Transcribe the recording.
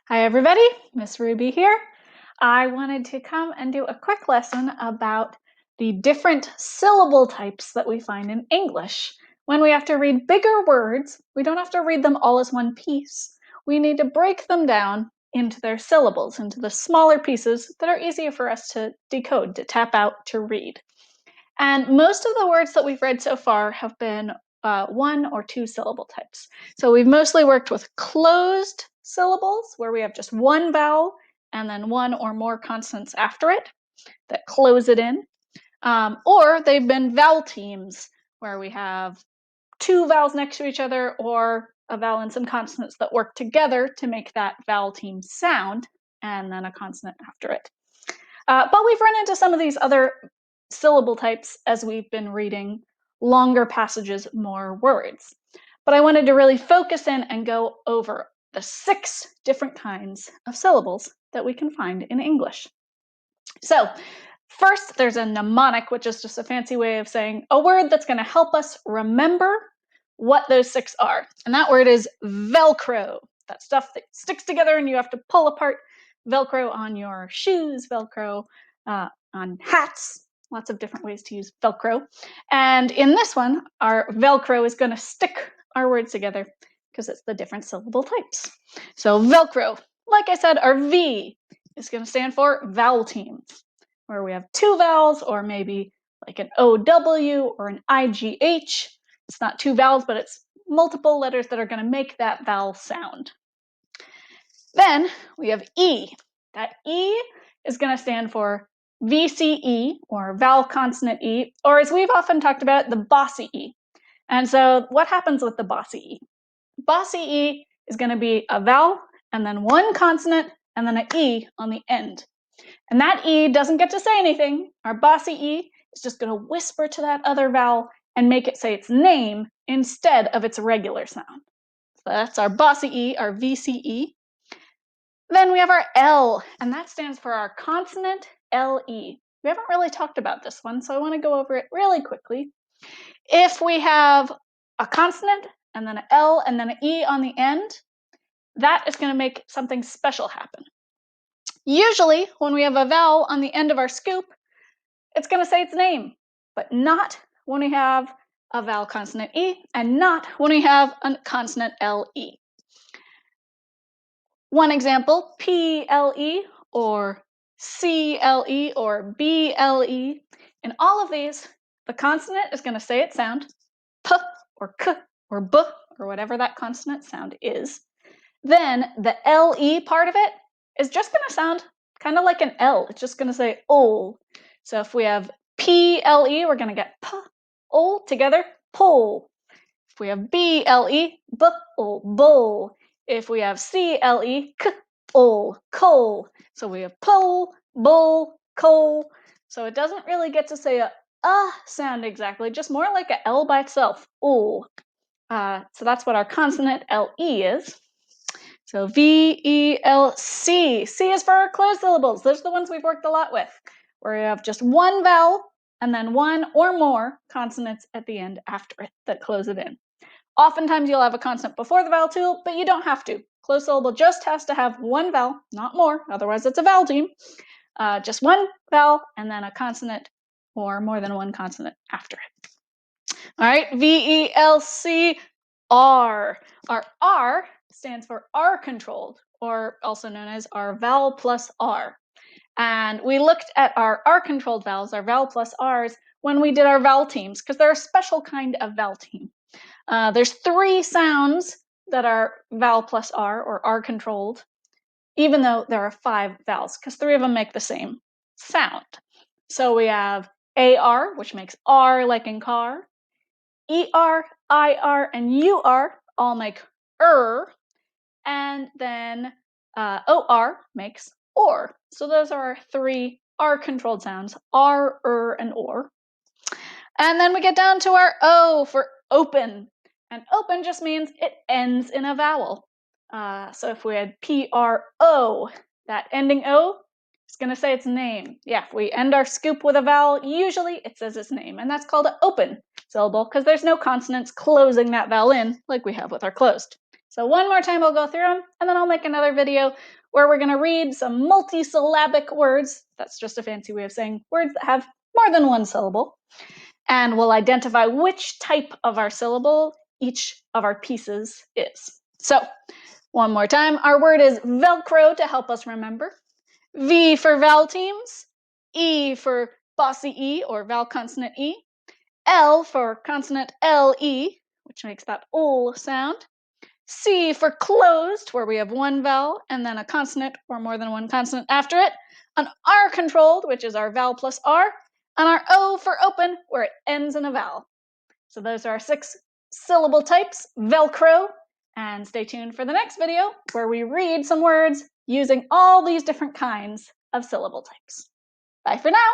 Hi everybody, Miss Ruby here. I wanted to come and do a quick lesson about the different syllable types that we find in English. When we have to read bigger words, we don't have to read them all as one piece. We need to break them down into their syllables, into the smaller pieces that are easier for us to decode, to tap out, to read. And most of the words that we've read so far have been one or two syllable types. So we've mostly worked with closed syllables, where we have just one vowel and then one or more consonants after it that close it in. Or they've been vowel teams, where we have two vowels next to each other or a vowel and some consonants that work together to make that vowel team sound, and then a consonant after it. But we've run into some of these other syllable types as we've been reading longer passages, more words. But I wanted to really focus in and go over the 6 different kinds of syllables that we can find in English. So first, there's a mnemonic, which is just a fancy way of saying a word that's going to help us remember what those 6 are. And that word is VELCRO. That stuff that sticks together and you have to pull apart. VELCRO on your shoes, VELCRO on hats, lots of different ways to use VELCRO. And in this one, our VELCRO is going to stick our words together because it's the different syllable types. So VELCRO, like I said, our V is going to stand for vowel teams, where we have 2 vowels, or maybe like an OW or an IGH. It's not 2 vowels, but it's multiple letters that are going to make that vowel sound. Then we have E. That E is going to stand for VCE, or vowel consonant E, or as we've often talked about, the bossy E. And so what happens with the bossy E? Bossy E is going to be a vowel and then one consonant and then an E on the end. And that E doesn't get to say anything. Our bossy E is just going to whisper to that other vowel and make it say its name instead of its regular sound. So that's our bossy E, our VCE. Then we have our L, and that stands for our consonant LE. We haven't really talked about this one, so I want to go over it really quickly. If we have a consonant and then an L and then an E on the end, that is going to make something special happen. Usually, when we have a vowel on the end of our scoop, it's going to say its name, but not when we have a vowel consonant E and not when we have a consonant LE. One example, PLE or CLE or BLE. In all of these, the consonant is going to say its sound, P or K or B or whatever that consonant sound is. Then the LE part of it is just going to sound kind of like an L. It's just going to say O. So if we have PLE, we're going to get P, O together, pull. If we have BLE, B, O, bull. If we have CLE, K, O, coal. So we have pull, bull, coal. So it doesn't really get to say a sound exactly, just more like a L by itself, O. So that's what our consonant LE is. So VELC. C is for our closed syllables. Those are the ones we've worked a lot with, where you have just one vowel and then one or more consonants at the end after it that close it in. Oftentimes you'll have a consonant before the vowel too, but you don't have to. Closed syllable just has to have one vowel, not more, otherwise it's a vowel team. Just one vowel and then a consonant or more than one consonant after it. All right, VELC, R. Our R stands for R-controlled, or also known as our vowel plus R. And we looked at our R-controlled vowels, our vowel plus Rs, when we did our vowel teams, because they're a special kind of vowel team. There's 3 sounds that are vowel plus R, or R-controlled, even though there are 5 vowels, because 3 of them make the same sound. So we have AR, which makes R like in car. ER, IR, and UR all make and then OR makes OR. So those are our 3 R-controlled sounds, R, and OR. And then we get down to our O for open. And open just means it ends in a vowel. So if we had PRO, that ending O is going to say its name. Yeah, if we end our scoop with a vowel, usually it says its name. And that's called an open syllable because there's no consonants closing that vowel in like we have with our closed. So one more time I'll go through them, and then I'll make another video where we're going to read some multisyllabic words. That's just a fancy way of saying words that have more than one syllable. And we'll identify which type of our syllable each of our pieces is. So one more time, our word is VELCRO to help us remember. V for vowel teams, E for bossy E or vowel consonant E, L for consonant LE, which makes that OL sound, C for closed, where we have one vowel and then a consonant or more than one consonant after it, an R controlled, which is our vowel plus R, and our O for open, where it ends in a vowel. So those are our 6 syllable types, VELCRO, and stay tuned for the next video where we read some words using all these different kinds of syllable types. Bye for now.